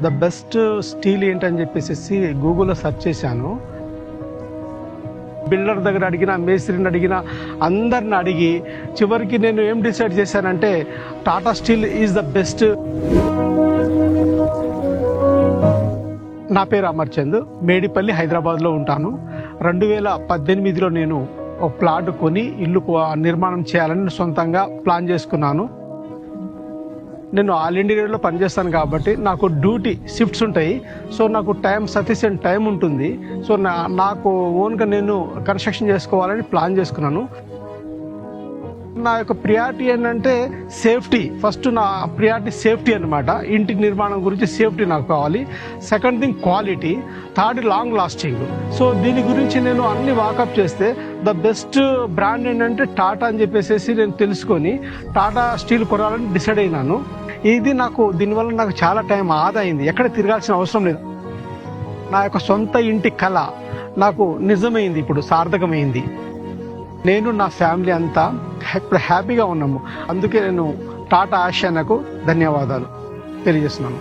The best steel ఏంటని చెప్పేసి గూగుల్లో సెర్చ్ చేశాను. బిల్డర్ దగ్గర అడిగిన, మేస్త్రిని అడిగిన, అందరిని అడిగి చివరికి నేను ఏం డిసైడ్ చేశానంటే Tata steel is the best. నా పేరు అమర్ చంద్, మేడిపల్లి, హైదరాబాద్లో ఉంటాను. 2018లో నేను ఒక ప్లాట్ కొని ఇల్లు నిర్మాణం చేయాలని సొంతంగా ప్లాన్ చేసుకున్నాను. నేను ఆల్ ఇండియా రేడియోలో పనిచేస్తాను కాబట్టి నాకు డ్యూటీ షిఫ్ట్స్ ఉంటాయి. సో నాకు సఫిషియెంట్ టైం ఉంటుంది. సో నాకు ఓన్గా నేను కన్స్ట్రక్షన్ చేసుకోవాలని ప్లాన్ చేసుకున్నాను. నా యొక్క ప్రియారిటీ ఏంటంటే సేఫ్టీ. ఫస్ట్ నా ప్రియారిటీ సేఫ్టీ అనమాట. ఇంటి నిర్మాణం గురించి సేఫ్టీ నాకు కావాలి. Second thing quality. Third long lasting. So దీని గురించి నేను అన్ని వాకప్ చేస్తే ద బెస్ట్ బ్రాండ్ ఏంటంటే టాటా అని చెప్పేసి నేను తెలుసుకొని టాటా స్టీల్ కొనాలని డిసైడ్ అయినాను. దీనివల్ల నాకు చాలా టైం ఆదా అయింది. ఎక్కడ తిరగాల్సిన అవసరం లేదు. నా యొక్క సొంత ఇంటి కళ నాకు నిజమైంది, ఇప్పుడు సార్థకమైంది. నేను నా ఫ్యామిలీ అంతా ఇప్పుడు హ్యాపీగా ఉన్నాము. అందుకే నేను టాటా ఆసియానాకు ధన్యవాదాలు తెలియజేస్తున్నాను.